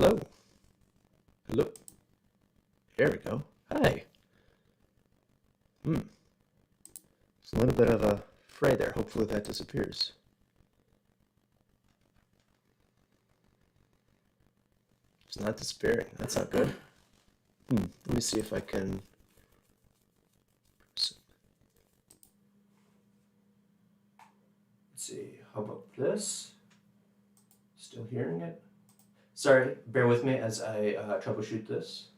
Hello. Hello. There we go. Hi. Hmm. It's a little bit of a fray there. Hopefully that disappears. It's not disappearing. That's not good. Let me see if I can. Let's see. How about this? Still hearing it? Sorry, bear with me as I troubleshoot this.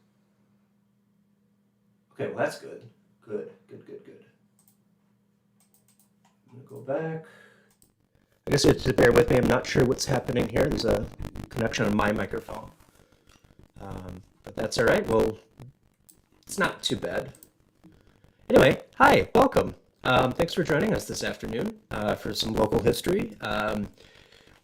Okay, well that's good. Good, good, good, good. I'm gonna go back. I guess you have to bear with me. I'm not sure what's happening here. There's a connection on my microphone. But that's all right. Well, it's not too bad. Anyway, hi, welcome. Thanks for joining us this afternoon for some local history.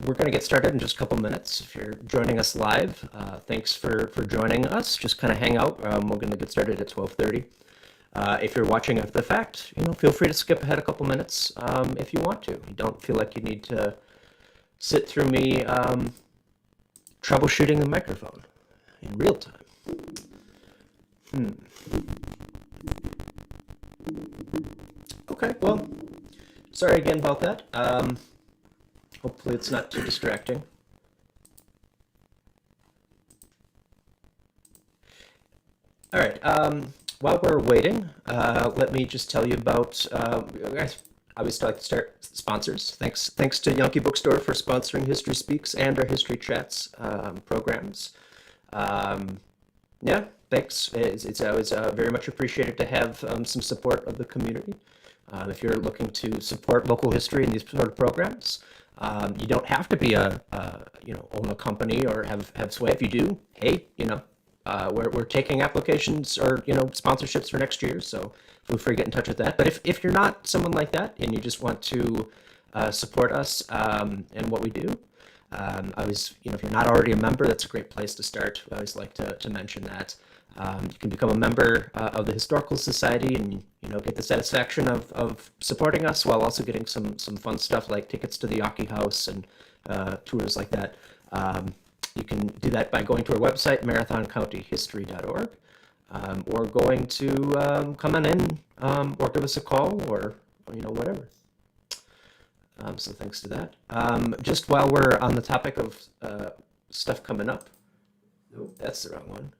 We're going to get started in just a couple minutes. If you're joining us live, thanks for joining us. Just kind of hang out. We're going to get started at 12:30. If you're watching after the fact, feel free to skip ahead a couple minutes if you want to. You don't feel like you need to sit through me troubleshooting the microphone in real time. Okay, well, sorry again about that. Hopefully it's not too distracting. All right, while we're waiting, let me just tell you about, I always like to start sponsors. Thanks to Yankee Bookstore for sponsoring History Speaks and our History Chats programs. Yeah, thanks. It's always very much appreciated to have some support of the community. If you're looking to support local history in these sort of programs, you don't have to be own a company or have sway. If you do, hey, we're taking applications or sponsorships for next year, so feel free to get in touch with that. But if you're not someone like that and you just want to support us and what we do, if you're not already a member, that's a great place to start. I always like to mention that. You can become a member of the Historical Society and get the satisfaction of supporting us while also getting some fun stuff like tickets to the Yawkey House and tours like that. You can do that by going to our website, marathoncountyhistory.org, or going to come on in or give us a call or whatever. So thanks to that. Just while we're on the topic of stuff coming up, nope, that's the wrong one.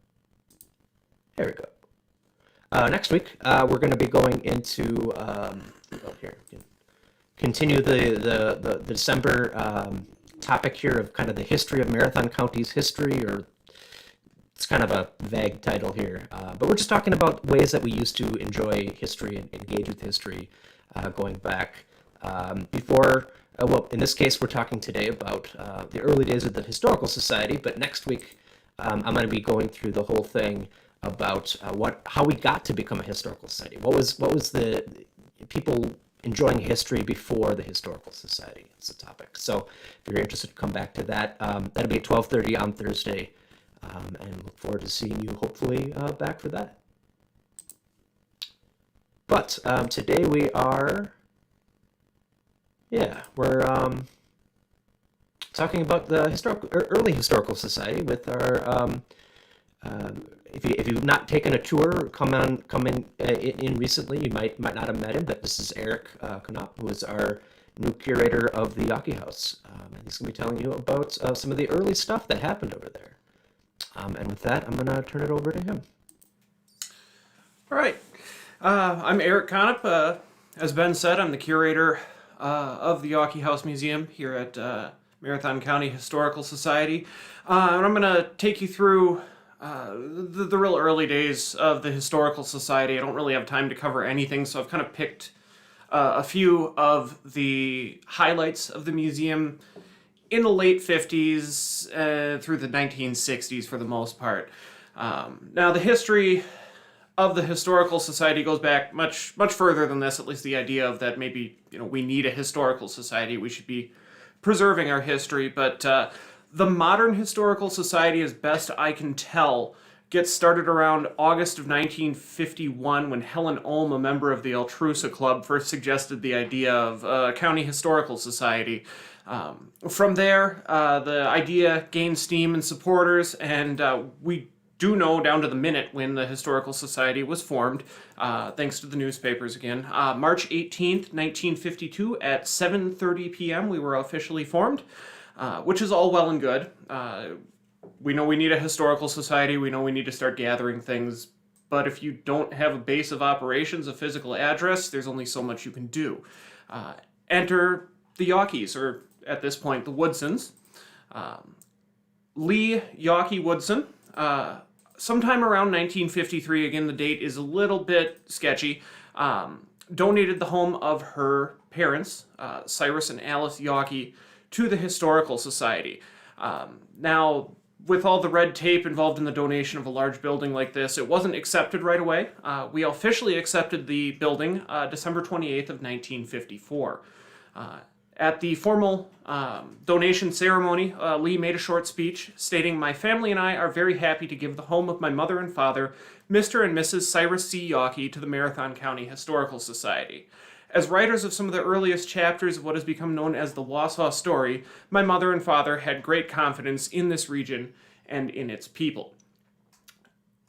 There we go. Next week, we're going to be going into continue the December topic here of kind of the history of Marathon County's history, or it's kind of a vague title here, but we're just talking about ways that we used to enjoy history and engage with history going back before. Well, in this case, we're talking today about the early days of the Historical Society, but next week I'm going to be going through the whole thing about how we got to become a historical society. What was the people enjoying history before the Historical Society? It's the topic. So if you're interested, come back to that. That'll be at 12:30 on Thursday, and look forward to seeing you hopefully back for that. But today we're talking about the early Historical Society with our. If you've not taken a tour, come in recently, you might not have met him, but this is Erick Konop, who is our new curator of the Yawkey House. And he's going to be telling you about some of the early stuff that happened over there. And with that, I'm going to turn it over to him. All right. I'm Erick Konop. As Ben said, I'm the curator of the Yawkey House Museum here at Marathon County Historical Society. And I'm going to take you through the real early days of the Historical Society. I don't really have time to cover anything, so I've kind of picked a few of the highlights of the museum in the late 50s through the 1960s for the most part. Now, the history of the Historical Society goes back much further than this, at least the idea of that maybe we need a historical society, we should be preserving our history, but the modern Historical Society, as best I can tell, gets started around August of 1951 when Helen Ohm, a member of the Altrusa Club, first suggested the idea of a county historical society. From there, the idea gained steam and supporters, and we do know down to the minute when the Historical Society was formed, thanks to the newspapers again. March 18th, 1952 at 7:30 p.m. we were officially formed, which is all well and good. We know we need a historical society, we know we need to start gathering things, but if you don't have a base of operations, a physical address, there's only so much you can do. Enter the Yawkeys, or at this point, the Woodsons. Lee Yawkey Woodson, sometime around 1953, again, the date is a little bit sketchy, donated the home of her parents, Cyrus and Alice Yawkey, to the Historical Society. Now, with all the red tape involved in the donation of a large building like this, it wasn't accepted right away. We officially accepted the building December 28th of 1954. At the formal donation ceremony, Lee made a short speech stating, "My family and I are very happy to give the home of my mother and father, Mr. and Mrs. Cyrus C. Yawkey, to the Marathon County Historical Society. As writers of some of the earliest chapters of what has become known as the Wausau story, my mother and father had great confidence in this region and in its people."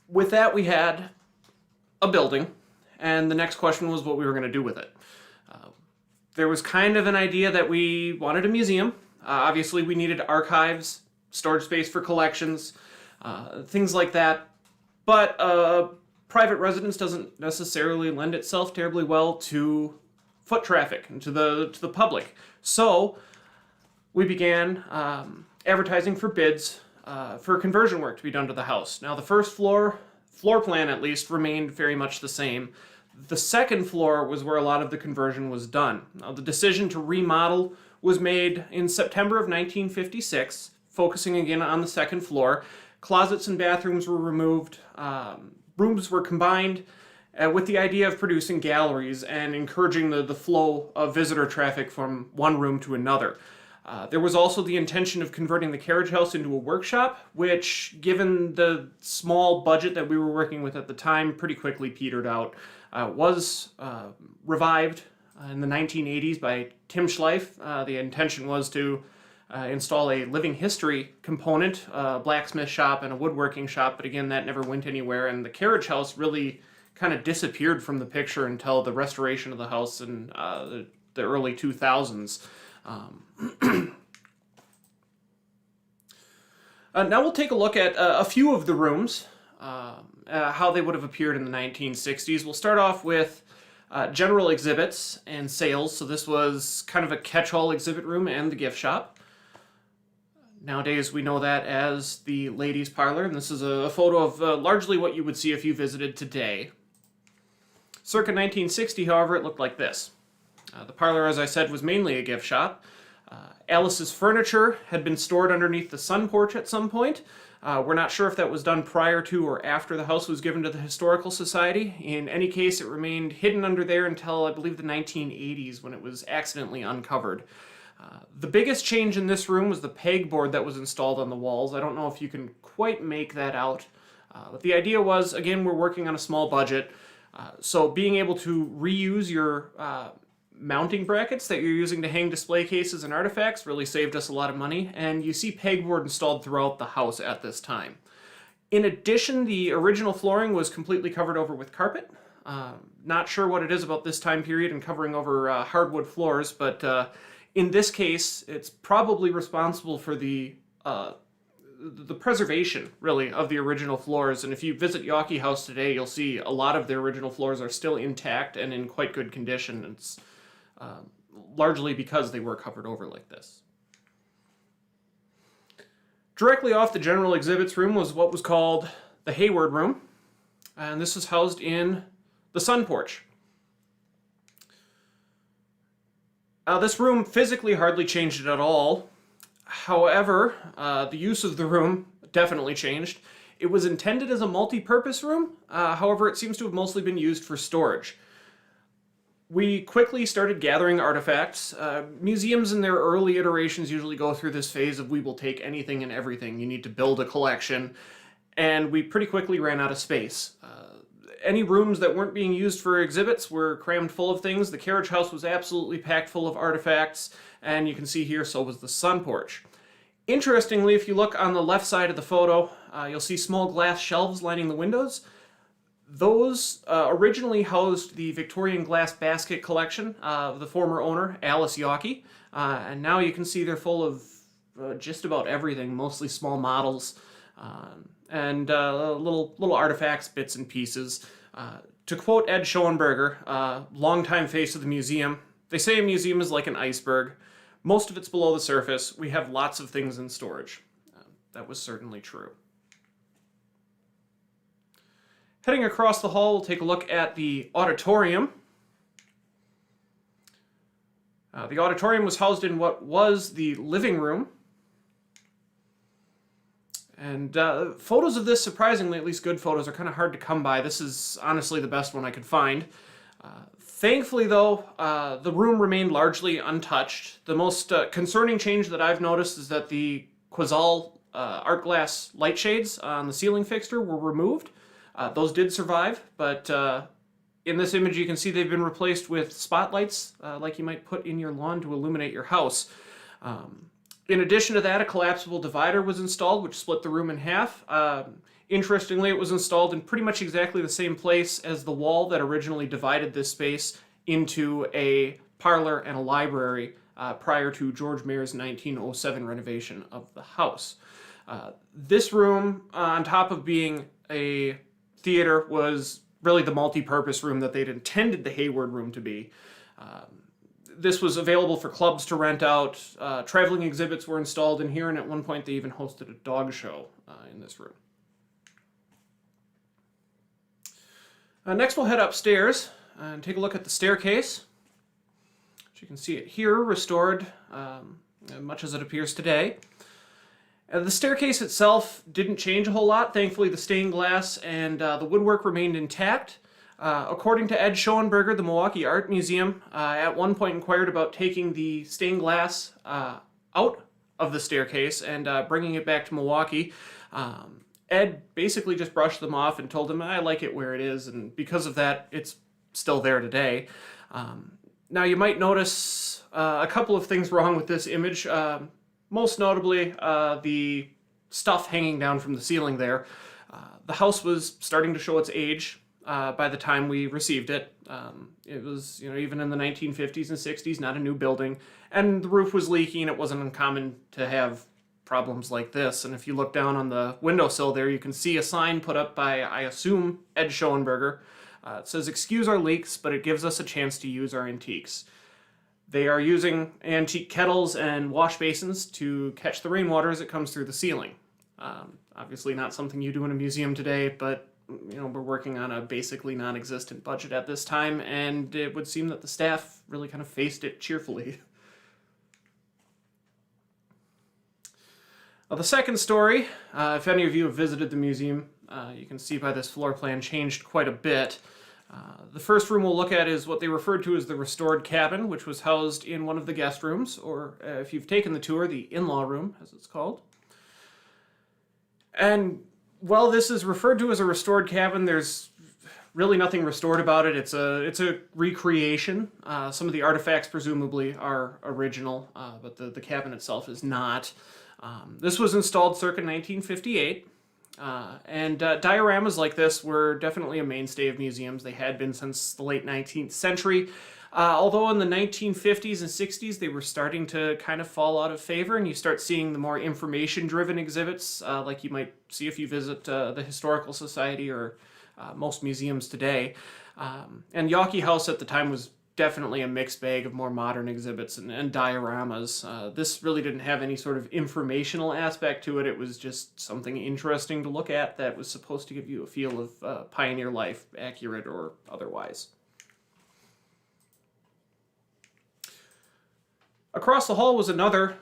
With that, we had a building, and the next question was what we were going to do with it. There was kind of an idea that we wanted a museum. Obviously, we needed archives, storage space for collections, things like that. But private residence doesn't necessarily lend itself terribly well to foot traffic and to the public. So we began advertising for bids for conversion work to be done to the house. Now, the first floor plan at least, remained very much the same. The second floor was where a lot of the conversion was done. Now, the decision to remodel was made in September of 1956, focusing again on the second floor. Closets and bathrooms were removed. Rooms were combined with the idea of producing galleries and encouraging the flow of visitor traffic from one room to another. There was also the intention of converting the carriage house into a workshop, which, given the small budget that we were working with at the time, pretty quickly petered out. Was revived in the 1980s by Tim Schleif. The intention was to install a living history component, a blacksmith shop and a woodworking shop, but again, that never went anywhere, and the carriage house really kind of disappeared from the picture until the restoration of the house in the early 2000s. Now we'll take a look at a few of the rooms, how they would have appeared in the 1960s. We'll start off with general exhibits and sales. So this was kind of a catch-all exhibit room and the gift shop. Nowadays we know that as the ladies' parlor, and this is a photo of largely what you would see if you visited today. Circa 1960, however, it looked like this. The parlor, as I said, was mainly a gift shop. Alice's furniture had been stored underneath the sun porch at some point. We're not sure if that was done prior to or after the house was given to the Historical Society. In any case, it remained hidden under there until, I believe, the 1980s when it was accidentally uncovered. The biggest change in this room was the pegboard that was installed on the walls. I don't know if you can quite make that out. But the idea was, again, we're working on a small budget. So being able to reuse your mounting brackets that you're using to hang display cases and artifacts really saved us a lot of money, and you see pegboard installed throughout the house at this time. In addition, the original flooring was completely covered over with carpet. Not sure what it is about this time period and covering over hardwood floors, but in this case, it's probably responsible for the preservation, really, of the original floors. And if you visit Yawkey House today, you'll see a lot of the original floors are still intact and in quite good condition. It's largely because they were covered over like this. Directly off the general exhibits room was what was called the Hayward Room, and this is housed in the sun porch. This room physically hardly changed at all. However, the use of the room definitely changed. It was intended as a multi-purpose room, however, it seems to have mostly been used for storage. We quickly started gathering artifacts. Museums in their early iterations usually go through this phase of we will take anything and everything. You need to build a collection, and we pretty quickly ran out of space. any rooms that weren't being used for exhibits were crammed full of things. The carriage house was absolutely packed full of artifacts, and you can see here, so was the sun porch. Interestingly, if you look on the left side of the photo, you'll see small glass shelves lining the windows. Those originally housed the Victorian glass basket collection of the former owner, Alice Yawkey, and now you can see they're full of just about everything, mostly small models, and little artifacts, bits and pieces. To quote Ed Schoenberger, longtime face of the museum, they say a museum is like an iceberg. Most of it's below the surface. We have lots of things in storage. That was certainly true. Heading across the hall, we'll take a look at the auditorium. The auditorium was housed in what was the living room. And photos of this, surprisingly, at least good photos, are kind of hard to come by. This is honestly the best one I could find. Thankfully, though, the room remained largely untouched. The most concerning change that I've noticed is that the Quasal art glass light shades on the ceiling fixture were removed. Those did survive, but in this image you can see they've been replaced with spotlights like you might put in your lawn to illuminate your house. In addition to that, a collapsible divider was installed, which split the room in half. Interestingly, it was installed in pretty much exactly the same place as the wall that originally divided this space into a parlor and a library prior to George Mayer's 1907 renovation of the house. This room, on top of being a theater, was really the multi-purpose room that they'd intended the Hayward room to be. This was available for clubs to rent out. Traveling exhibits were installed in here, and at one point they even hosted a dog show in this room. Next we'll head upstairs and take a look at the staircase. As you can see it here, restored much as it appears today. The staircase itself didn't change a whole lot. Thankfully, the stained glass and the woodwork remained intact. According to Ed Schoenberger, the Milwaukee Art Museum at one point inquired about taking the stained glass out of the staircase and bringing it back to Milwaukee. Ed basically just brushed them off and told them, I like it where it is, and because of that, it's still there today. Now, you might notice a couple of things wrong with this image. Most notably, the stuff hanging down from the ceiling there. The house was starting to show its age by the time we received it. It was, even in the 1950s and 60s, not a new building, and the roof was leaking. It wasn't uncommon to have problems like this. And if you look down on the windowsill there, you can see a sign put up by, I assume, Ed Schoenberger. It says, "Excuse our leaks, but it gives us a chance to use our antiques." They are using antique kettles and wash basins to catch the rainwater as it comes through the ceiling. Obviously not something you do in a museum today, but we're working on a basically non-existent budget at this time, and it would seem that the staff really kind of faced it cheerfully. The second story, if any of you have visited the museum, you can see by this floor plan changed quite a bit. The first room we'll look at is what they referred to as the restored cabin, which was housed in one of the guest rooms, or if you've taken the tour, the in-law room, as it's called. And while this is referred to as a restored cabin, there's really nothing restored about it. It's a recreation. Some of the artifacts presumably are original, but the cabin itself is not. This was installed circa 1958. And dioramas like this were definitely a mainstay of museums. They had been since the late 19th century. Although in the 1950s and 60s, they were starting to kind of fall out of favor, and you start seeing the more information-driven exhibits, like you might see if you visit the Historical Society or most museums today. And Yawkey House at the time was definitely a mixed bag of more modern exhibits and dioramas. This really didn't have any sort of informational aspect to it. It was just something interesting to look at that was supposed to give you a feel of pioneer life, accurate or otherwise. Across the hall was another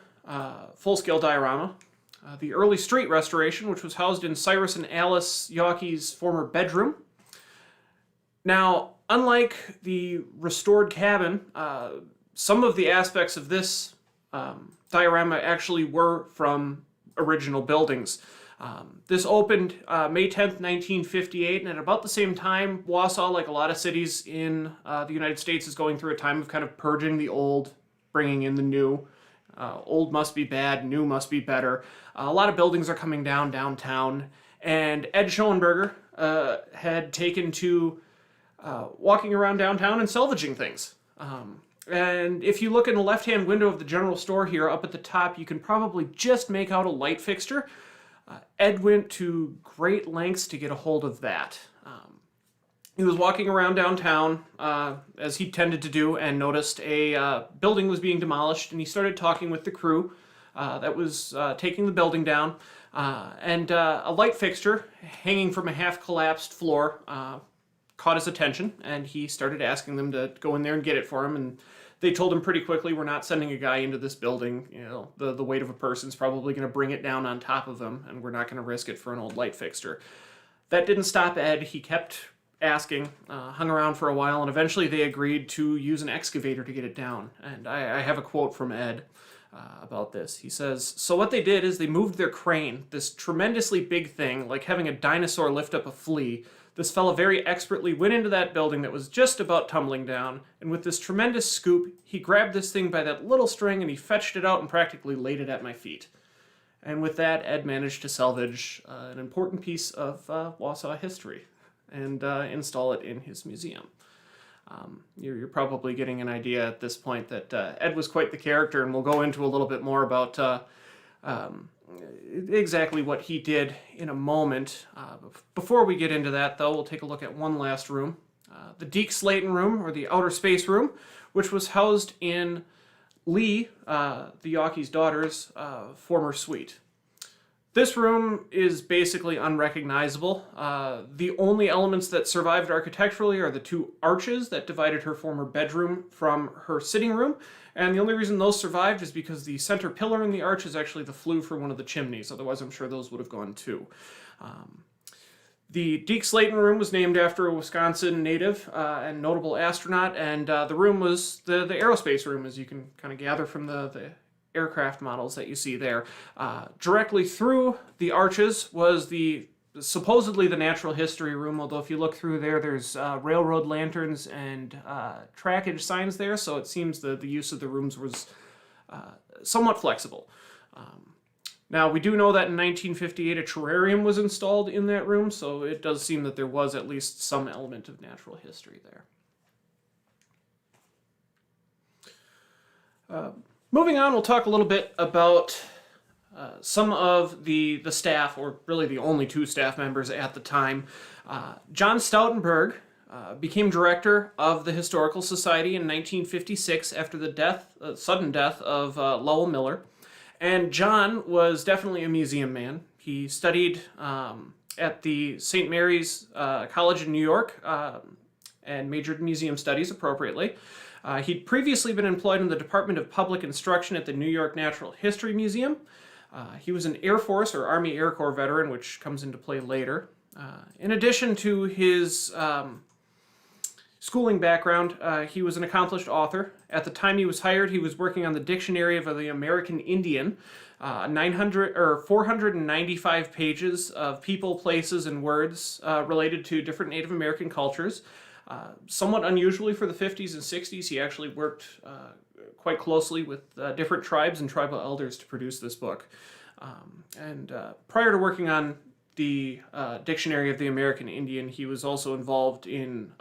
full-scale diorama, the early street restoration, which was housed in Cyrus and Alice Yawkey's former bedroom. Now, unlike the restored cabin, some of the aspects of this diorama actually were from original buildings. This opened May 10th, 1958, and at about the same time, Wausau, like a lot of cities in the United States, is going through a time of kind of purging the old, bringing in the new. Old must be bad, new must be better. A lot of buildings are coming down downtown, and Ed Schoenberger had taken to walking around downtown and salvaging things. And if you look in the left-hand window of the general store here up at the top, you can probably just make out a light fixture. Ed went to great lengths to get a hold of that. He was walking around downtown, as he tended to do, and noticed a building was being demolished, and he started talking with the crew that was taking the building down, and a light fixture hanging from a half-collapsed floor caught his attention, and he started asking them to go in there and get it for him, and they told him pretty quickly, we're not sending a guy into this building. You know, the weight of a person's probably going to bring it down on top of him, and we're not going to risk it for an old light fixture. That didn't stop Ed. He kept asking, hung around for a while, and eventually they agreed to use an excavator to get it down. And I have a quote from Ed about this. He says, "So what they did is they moved their crane, this tremendously big thing, like having a dinosaur lift up a flea. This fella very expertly went into that building that was just about tumbling down, and with this tremendous scoop, he grabbed this thing by that little string and he fetched it out and practically laid it at my feet." And with that, Ed managed to salvage an important piece of Wausau history and install it in his museum. You're probably getting an idea at this point that Ed was quite the character, and we'll go into a little bit more about exactly what he did in a moment. Before we get into that, though, we'll take a look at one last room, the Deke Slayton room, or the outer space room, which was housed in Lee, the Yawkey's daughter's former suite. This room is basically unrecognizable. The only elements that survived architecturally are the two arches that divided her former bedroom from her sitting room, and the only reason those survived is because the center pillar in the arch is actually the flue for one of the chimneys, otherwise I'm sure those would have gone too. The Deke Slayton room was named after a Wisconsin native and notable astronaut, and the room was the aerospace room, as you can kind of gather from the aircraft models that you see there. Directly through the arches was supposedly the natural history room, although if you look through there, there's railroad lanterns and trackage signs there, so it seems the use of the rooms was somewhat flexible. Now, we do know that in 1958 a terrarium was installed in that room, so it does seem that there was at least some element of natural history there. Moving on, we'll talk a little bit about some of the staff, or really the only two staff members at the time. John Stoutenberg became director of the Historical Society in 1956 after the sudden death of Lowell Miller. And John was definitely a museum man. He studied at the St. Mary's College in New York and majored in museum studies appropriately. He'd previously been employed in the Department of Public Instruction at the New York Natural History Museum. He was an Air Force or Army Air Corps veteran, which comes into play later. In addition to his schooling background, he was an accomplished author. At the time he was hired, he was working on the Dictionary of the American Indian, 495 pages of people, places, and words related to different Native American cultures. Somewhat unusually for the 50s and 60s, he actually worked quite closely with different tribes and tribal elders to produce this book. Prior to working on the Dictionary of the American Indian, he was also involved in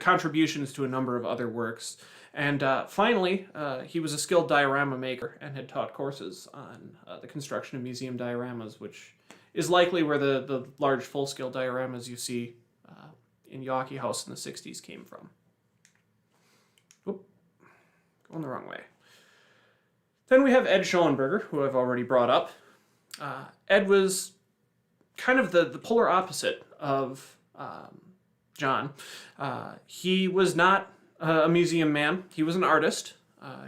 contributions to a number of other works. And finally, he was a skilled diorama maker and had taught courses on the construction of museum dioramas, which is likely where the large full-scale dioramas you see in Yawkey House in the 60s came from. Oop, going the wrong way. Then we have Ed Schoenberger, who I've already brought up. Ed was kind of the polar opposite of John. He was not a museum man. He was an artist.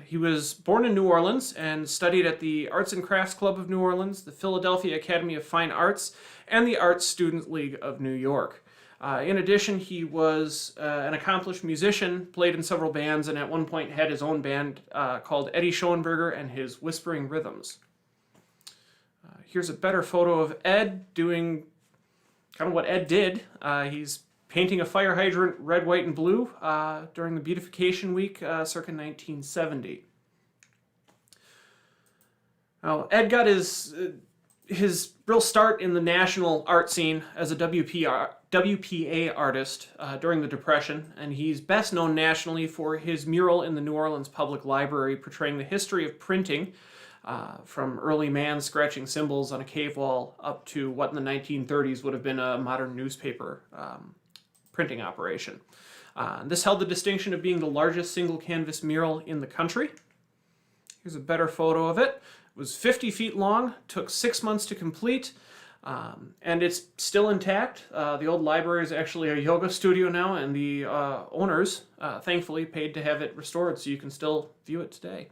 He was born in New Orleans and studied at the Arts and Crafts Club of New Orleans, the Philadelphia Academy of Fine Arts, and the Arts Student League of New York. In addition, he was an accomplished musician, played in several bands, and at one point had his own band called Eddie Schoenberger and his Whispering Rhythms. Here's a better photo of Ed doing kind of what Ed did. He's painting a fire hydrant red, white, and blue during the Beautification Week circa 1970. Now, Ed got his real start in the national art scene as a WPA artist during the Depression, and he's best known nationally for his mural in the New Orleans Public Library portraying the history of printing from early man scratching symbols on a cave wall up to what in the 1930s would have been a modern newspaper printing operation. This held the distinction of being the largest single canvas mural in the country. Here's a better photo of it. It was 50 feet long, took 6 months to complete, and it's still intact. The old library is actually a yoga studio now, and the owners, thankfully, paid to have it restored so you can still view it today.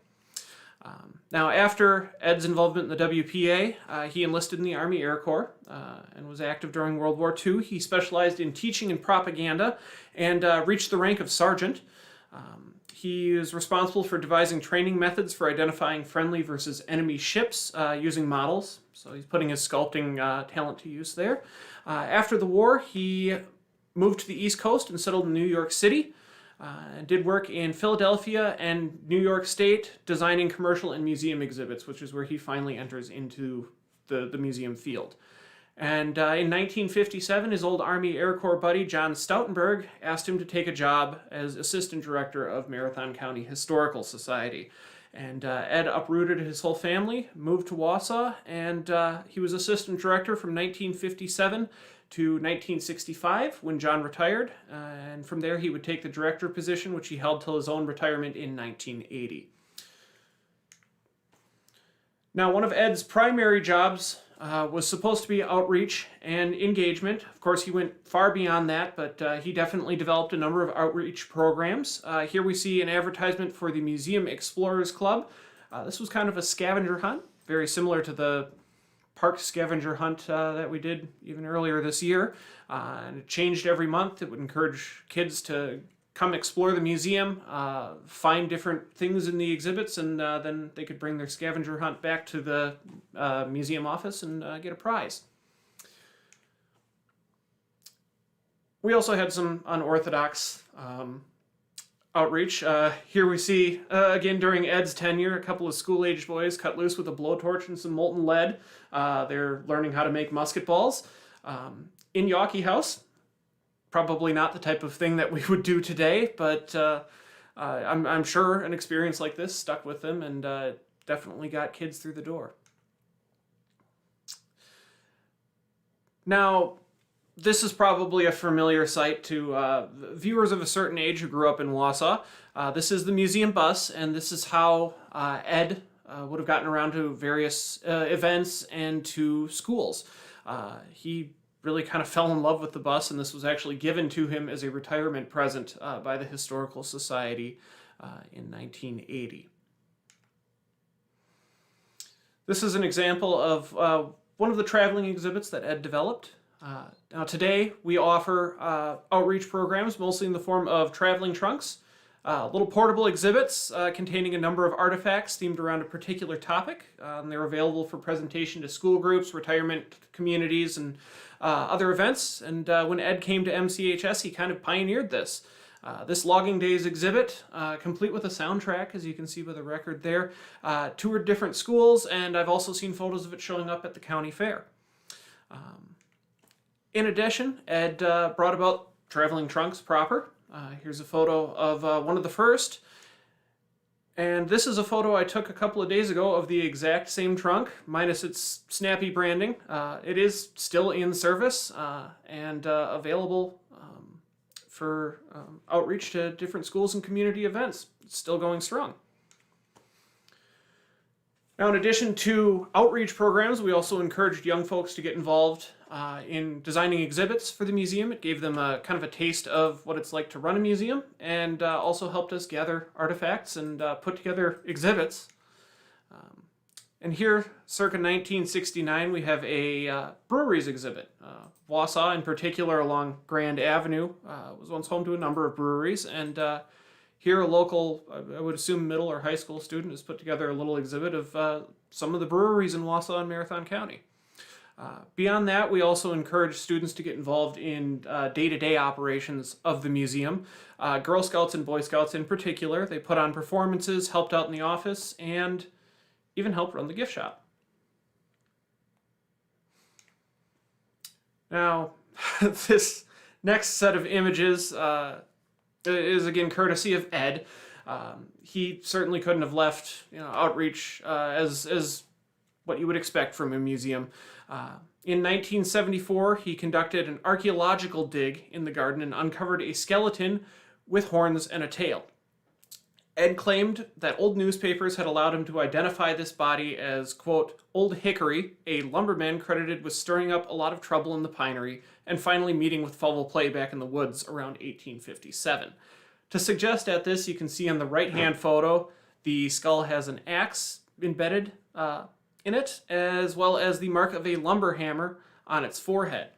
Now, after Ed's involvement in the WPA, he enlisted in the Army Air Corps and was active during World War II. He specialized in teaching and propaganda and reached the rank of sergeant. He is responsible for devising training methods for identifying friendly versus enemy ships using models. So he's putting his sculpting talent to use there. After the war, he moved to the East Coast and settled in New York City. And did work in Philadelphia and New York State designing commercial and museum exhibits, which is where he finally enters into the museum field. And in 1957, his old Army Air Corps buddy, John Stoutenberg, asked him to take a job as assistant director of Marathon County Historical Society. And Ed uprooted his whole family, moved to Wausau, and he was assistant director from 1957 to 1965 when John retired. And from there, he would take the director position, which he held till his own retirement in 1980. Now, one of Ed's primary jobs was supposed to be outreach and engagement. Of course, he went far beyond that, but he definitely developed a number of outreach programs. Here we see an advertisement for the Museum Explorers Club. This was kind of a scavenger hunt, very similar to the park scavenger hunt that we did even earlier this year. And it changed every month. It would encourage kids to come explore the museum, find different things in the exhibits, and then they could bring their scavenger hunt back to the museum office and get a prize. We also had some unorthodox outreach. Here we see, again during Ed's tenure, a couple of school-aged boys cut loose with a blowtorch and some molten lead. They're learning how to make musket balls. In Yawkey House, probably not the type of thing that we would do today, but I'm sure an experience like this stuck with them and definitely got kids through the door. Now, this is probably a familiar sight to viewers of a certain age who grew up in Wausau. This is the museum bus, and this is how Ed would have gotten around to various events and to schools. He really kind of fell in love with the bus, and this was actually given to him as a retirement present by the Historical Society in 1980. This is an example of one of the traveling exhibits that Ed developed. Now today we offer outreach programs mostly in the form of traveling trunks, little portable exhibits containing a number of artifacts themed around a particular topic. And they're available for presentation to school groups, retirement communities, and other events. And when Ed came to MCHS, he kind of pioneered this. This Logging Days exhibit, complete with a soundtrack, as you can see by the record there, toured different schools, and I've also seen photos of it showing up at the county fair. In addition, Ed brought about traveling trunks proper. Here's a photo of one of the first. And this is a photo I took a couple of days ago of the exact same trunk, minus its snappy branding. It is still in service and available for outreach to different schools and community events. It's still going strong. Now, in addition to outreach programs, we also encouraged young folks to get involved in designing exhibits for the museum. It gave them a kind of a taste of what it's like to run a museum, and also helped us gather artifacts and put together exhibits. And here, circa 1969, we have a breweries exhibit. Wausau, in particular, along Grand Avenue, was once home to a number of breweries, and here a local, I would assume middle or high school student has put together a little exhibit of some of the breweries in Wausau and Marathon County. Beyond that, we also encourage students to get involved in day-to-day operations of the museum. Girl Scouts and Boy Scouts in particular, they put on performances, helped out in the office, and even helped run the gift shop. Now, this next set of images is again courtesy of Ed. He certainly couldn't have left outreach as what you would expect from a museum. In 1974, he conducted an archaeological dig in the garden and uncovered a skeleton with horns and a tail. Ed claimed that old newspapers had allowed him to identify this body as, quote, Old Hickory, a lumberman credited with stirring up a lot of trouble in the pinery and finally meeting with foul play back in the woods around 1857. To suggest at this, you can see on the right-hand photo, the skull has an axe embedded in it, as well as the mark of a lumber hammer on its forehead.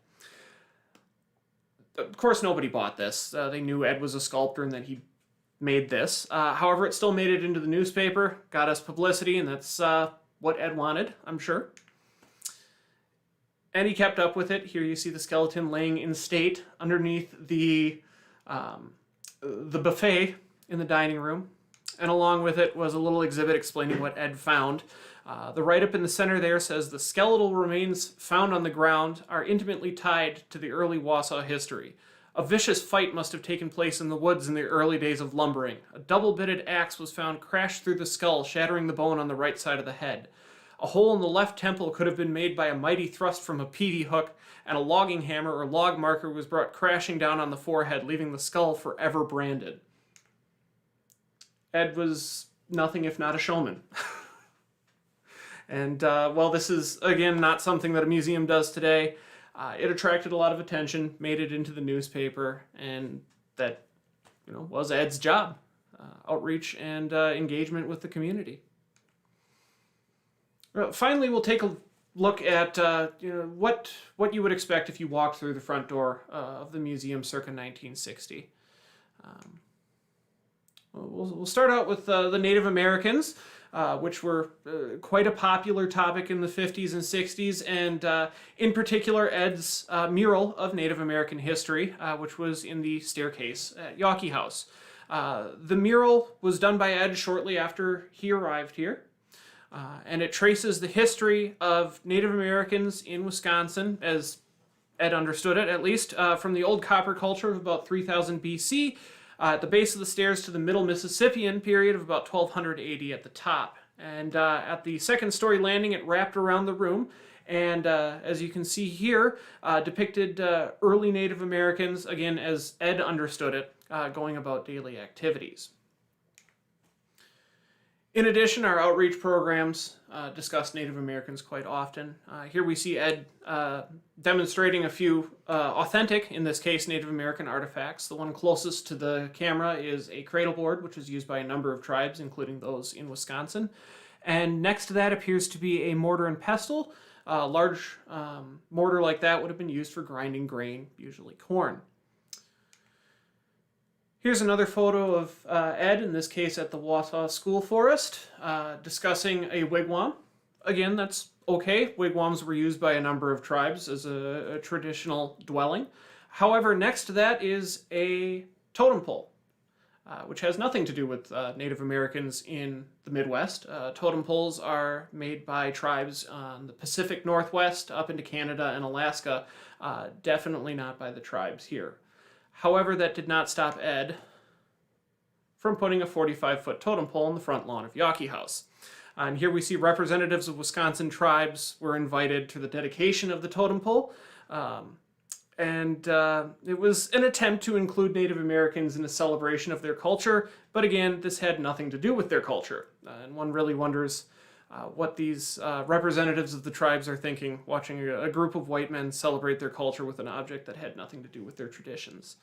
Of course, nobody bought this. They knew Ed was a sculptor and that he made this. However, it still made it into the newspaper, got us publicity, and that's what Ed wanted, I'm sure. And he kept up with it. Here you see the skeleton laying in state underneath the buffet in the dining room. And along with it was a little exhibit explaining what Ed found. The write-up in the center there says, the skeletal remains found on the ground are intimately tied to the early Wausau history. A vicious fight must have taken place in the woods in the early days of lumbering. A double-bitted axe was found crashed through the skull, shattering the bone on the right side of the head. A hole in the left temple could have been made by a mighty thrust from a peavey hook, and a logging hammer or log marker was brought crashing down on the forehead, leaving the skull forever branded. Ed was nothing if not a showman. And while this is, again, not something that a museum does today, it attracted a lot of attention, made it into the newspaper, and that was Ed's job, outreach and engagement with the community. Finally, we'll take a look at what you would expect if you walked through the front door of the museum circa 1960. We'll start out with the Native Americans, which were quite a popular topic in the 50s and 60s, and in particular Ed's mural of Native American history, which was in the staircase at Yawkey House. The mural was done by Ed shortly after he arrived here, and it traces the history of Native Americans in Wisconsin, as Ed understood it at least, from the old copper culture of about 3000 BC, at the base of the stairs to the Middle Mississippian period of about 1280 at the top. And at the second story landing, it wrapped around the room. And as you can see here, depicted early Native Americans, again, as Ed understood it, going about daily activities. In addition, our outreach programs discuss Native Americans quite often. Here we see Ed demonstrating a few authentic, in this case, Native American artifacts. The one closest to the camera is a cradle board, which is used by a number of tribes, including those in Wisconsin. And next to that appears to be a mortar and pestle. A large mortar like that would have been used for grinding grain, usually corn. Here's another photo of Ed, in this case at the Wausau School Forest, discussing a wigwam. Again, that's okay. Wigwams were used by a number of tribes as a traditional dwelling. However, next to that is a totem pole, which has nothing to do with Native Americans in the Midwest. Totem poles are made by tribes on the Pacific Northwest up into Canada and Alaska, definitely not by the tribes here. However, that did not stop Ed from putting a 45-foot totem pole in the front lawn of Yawkey House. And here we see representatives of Wisconsin tribes were invited to the dedication of the totem pole. It was an attempt to include Native Americans in a celebration of their culture, but again, this had nothing to do with their culture. And one really wonders what these representatives of the tribes are thinking, watching a group of white men celebrate their culture with an object that had nothing to do with their traditions.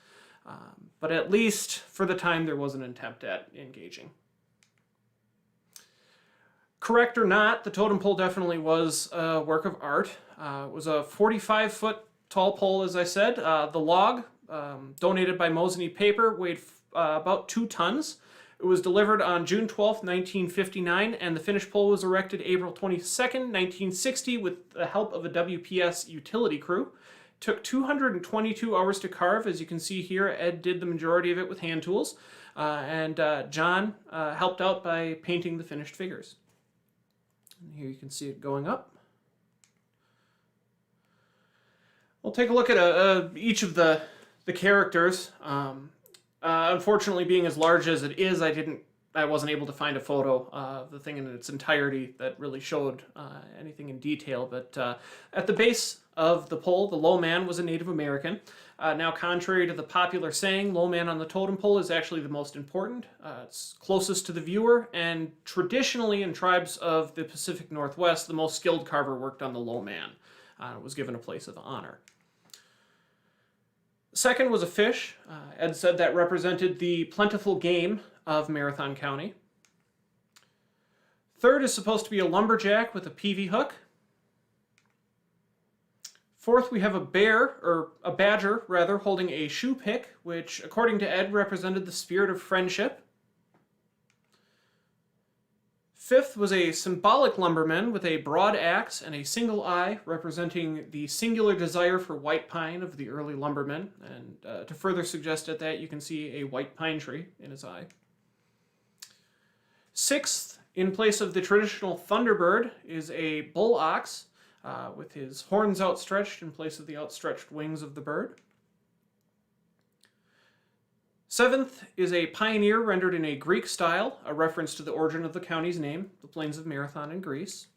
But at least, for the time, there was an attempt at engaging. Correct or not, the totem pole definitely was a work of art. It was a 45-foot tall pole, as I said. The log, donated by Mosinee Paper, weighed about 2 tons. It was delivered on June 12th, 1959, and the finished pole was erected April 22nd, 1960 with the help of a WPS utility crew. It took 222 hours to carve. As you can see here, Ed did the majority of it with hand tools, and John helped out by painting the finished figures. And here you can see it going up. We'll take a look at each of the characters. Unfortunately, being as large as it is, I wasn't able to find a photo of the thing in its entirety that really showed anything in detail. But at the base of the pole, the low man was a Native American. Now, contrary to the popular saying, low man on the totem pole is actually the most important. It's closest to the viewer, and traditionally in tribes of the Pacific Northwest, the most skilled carver worked on the low man. Was given a place of honor. Second was a fish. Ed said that represented the plentiful game of Marathon County. Third is supposed to be a lumberjack with a peavey hook. Fourth, we have a badger, holding a shoe pick, which, according to Ed, represented the spirit of friendship. Fifth was a symbolic lumberman with a broad axe and a single eye, representing the singular desire for white pine of the early lumbermen. And to further suggest that, you can see a white pine tree in his eye. Sixth, in place of the traditional thunderbird, is a bull ox with his horns outstretched in place of the outstretched wings of the bird. Seventh is a pioneer rendered in a Greek style, a reference to the origin of the county's name, the plains of Marathon in Greece.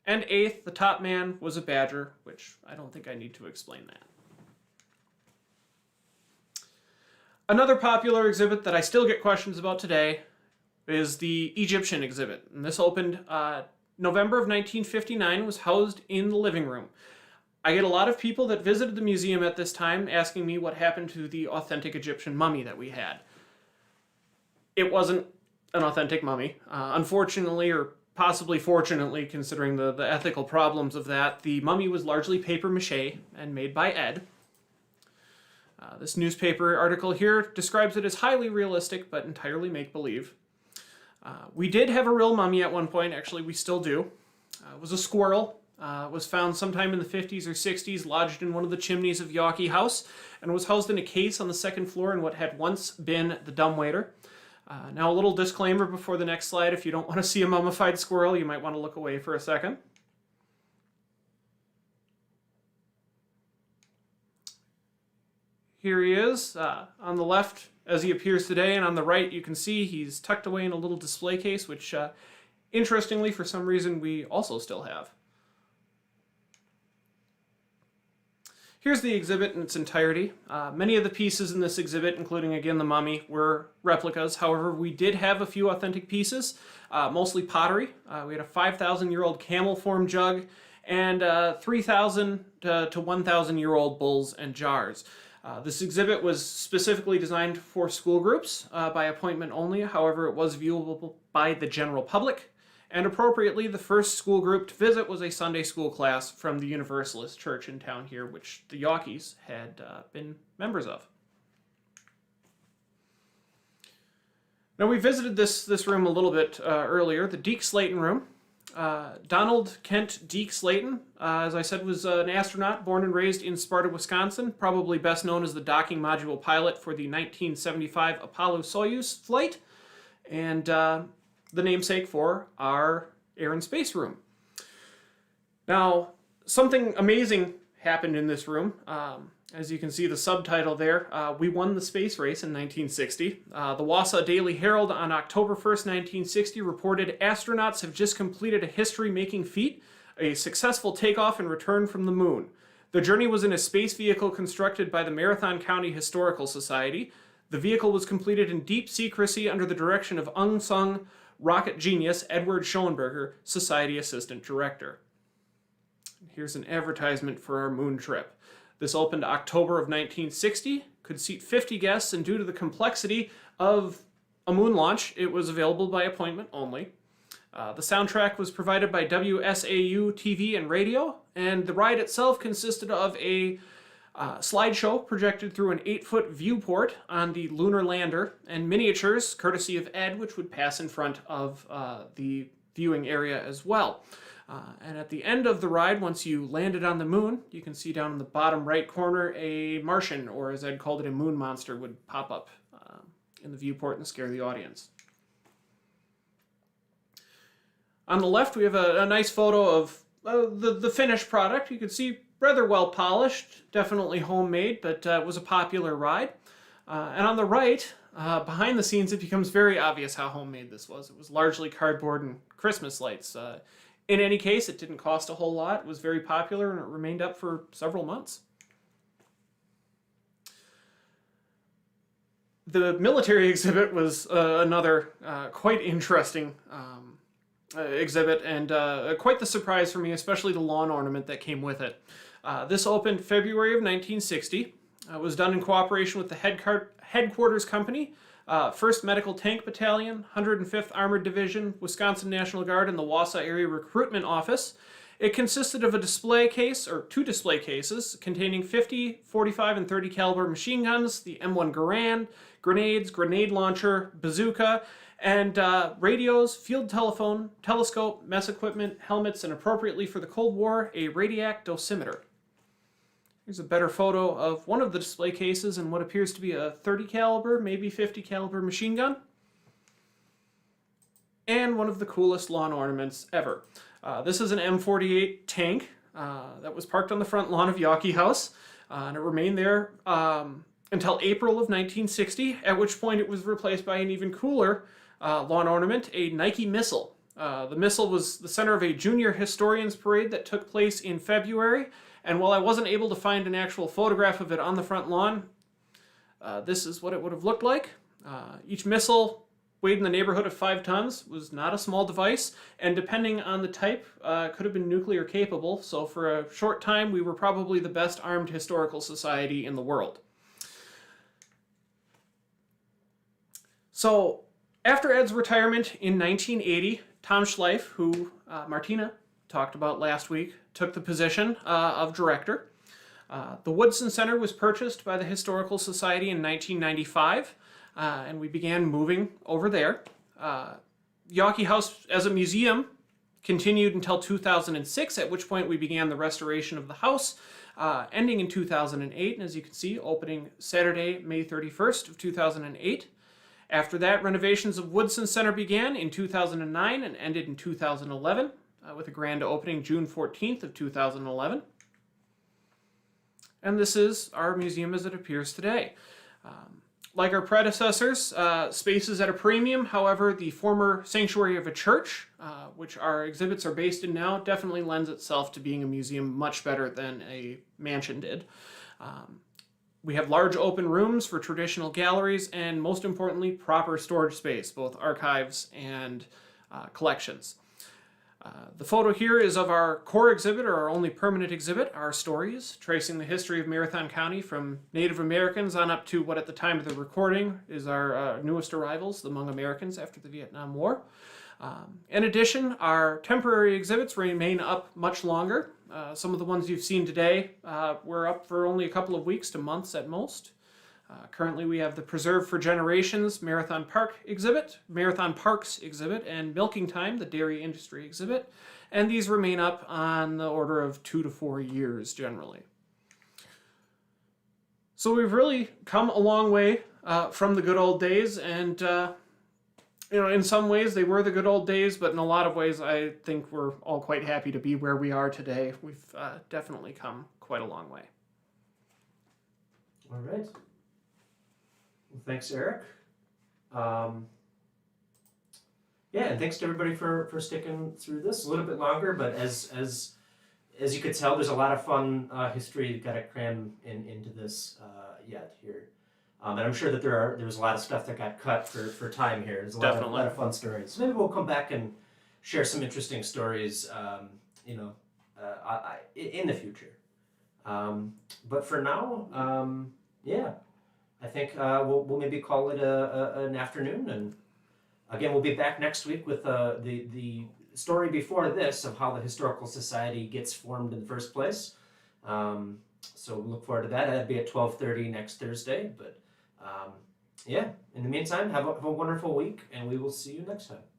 And eighth, the top man was a badger, which I don't think I need to explain that. Another popular exhibit that I still get questions about today is the Egyptian exhibit. And this opened November of 1959, was housed in the living room. I get a lot of people that visited the museum at this time asking me what happened to the authentic Egyptian mummy that we had. It wasn't an authentic mummy. Unfortunately, or possibly fortunately, considering the ethical problems of that, the mummy was largely papier-mâché and made by Ed. This newspaper article here describes it as highly realistic, but entirely make-believe. We did have a real mummy at one point, actually we still do. It was a squirrel. Was found sometime in the 50s or 60s, lodged in one of the chimneys of Yawkey House, and was housed in a case on the second floor in what had once been the dumbwaiter. Now a little disclaimer before the next slide: if you don't want to see a mummified squirrel, you might want to look away for a second. Here he is, on the left as he appears today, and on the right you can see he's tucked away in a little display case, which interestingly for some reason we also still have. Here's the exhibit in its entirety. Many of the pieces in this exhibit, including again the mummy, were replicas. However, we did have a few authentic pieces, mostly pottery. We had a 5,000-year-old camel form jug and 3,000 to 1,000-year-old bowls and jars. This exhibit was specifically designed for school groups by appointment only. However, it was viewable by the general public. And appropriately, the first school group to visit was a Sunday school class from the Universalist Church in town here, which the Yawkeys had been members of. Now, we visited this room a little bit earlier, the Deke Slayton room. Donald Kent Deke Slayton, as I said, was an astronaut born and raised in Sparta, Wisconsin, probably best known as the docking module pilot for the 1975 Apollo-Soyuz flight. And the namesake for our Air and Space room. Now, something amazing happened in this room. As you can see the subtitle there, we won the space race in 1960. The Wausau Daily Herald on October 1st, 1960 reported astronauts have just completed a history-making feat, a successful takeoff and return from the moon. The journey was in a space vehicle constructed by the Marathon County Historical Society. The vehicle was completed in deep secrecy under the direction of unsung rocket genius Edward Schoenberger, Society Assistant Director. Here's an advertisement for our moon trip. This opened October of 1960, could seat 50 guests, and due to the complexity of a moon launch, it was available by appointment only. The soundtrack was provided by WSAU TV and radio, and the ride itself consisted of a Slideshow projected through an 8-foot viewport on the lunar lander, and miniatures, courtesy of Ed, which would pass in front of the viewing area as well. And at the end of the ride, once you landed on the moon, you can see down in the bottom right corner a Martian, or as Ed called it, a moon monster, would pop up in the viewport and scare the audience. On the left, we have a nice photo of the finished product. You can see rather well polished, definitely homemade, but it was a popular ride. And on the right, behind the scenes, it becomes very obvious how homemade this was. It was largely cardboard and Christmas lights. In any case, it didn't cost a whole lot. It was very popular, and it remained up for several months. The military exhibit was another quite interesting exhibit, and quite the surprise for me, especially the lawn ornament that came with it. This opened February of 1960. It was done in cooperation with the Headquarters Company, 1st Medical Tank Battalion, 105th Armored Division, Wisconsin National Guard, and the Wausau Area Recruitment Office. It consisted of a display case, or 2 display cases, containing 50, 45, and 30 caliber machine guns, the M1 Garand, grenades, grenade launcher, bazooka, and radios, field telephone, telescope, mess equipment, helmets, and appropriately for the Cold War, a radiac dosimeter. Here's a better photo of one of the display cases and what appears to be a 30 caliber, maybe 50 caliber machine gun. And one of the coolest lawn ornaments ever. This is an M48 tank that was parked on the front lawn of Yawkey House, and it remained there until April of 1960, at which point it was replaced by an even cooler lawn ornament, a Nike missile. The missile was the center of a junior historians parade that took place in February, and while I wasn't able to find an actual photograph of it on the front lawn, this is what it would have looked like. Each missile weighed in the neighborhood of 5 tons, was not a small device, and depending on the type, could have been nuclear capable, so for a short time we were probably the best armed historical society in the world. So, after Ed's retirement in 1980, Tom Schleif, who Martina talked about last week, took the position of director. The Woodson Center was purchased by the Historical Society in 1995, and we began moving over there. Yawkey House as a museum continued until 2006, at which point we began the restoration of the house, ending in 2008, and as you can see, opening Saturday, May 31st of 2008. After that, renovations of Woodson Center began in 2009 and ended in 2011, with a grand opening June 14th of 2011. And this is our museum as it appears today. Like our predecessors, space is at a premium. However, the former sanctuary of a church, which our exhibits are based in now, definitely lends itself to being a museum much better than a mansion did. We have large open rooms for traditional galleries and, most importantly, proper storage space, both archives and collections. The photo here is of our core exhibit, or our only permanent exhibit, Our Stories, tracing the history of Marathon County from Native Americans on up to what at the time of the recording is our newest arrivals, the Hmong Americans after the Vietnam War. In addition, our temporary exhibits remain up much longer. Some of the ones you've seen today were up for only a couple of weeks to months at most. Currently we have the Preserve for Generations Marathon Parks exhibit, and Milking Time, the dairy industry exhibit, and these remain up on the order of 2 to 4 years generally. So we've really come a long way from the good old days, and in some ways they were the good old days, but in a lot of ways I think we're all quite happy to be where we are today. We've definitely come quite a long way. All right. Well, thanks, Eric. Yeah, and thanks to everybody for sticking through this a little bit longer. But as you could tell, there's a lot of fun history you've got to cram into this yet here. And I'm sure that there's a lot of stuff that got cut for time here. There's a lot of fun stories. So maybe we'll come back and share some interesting stories, in the future. But for now, yeah. I think we'll maybe call it an afternoon, and again we'll be back next week with the story before this of how the Historical Society gets formed in the first place, So look forward to that. That'll be at 12:30 next Thursday. But yeah, in the meantime, have a wonderful week, and we will see you next time.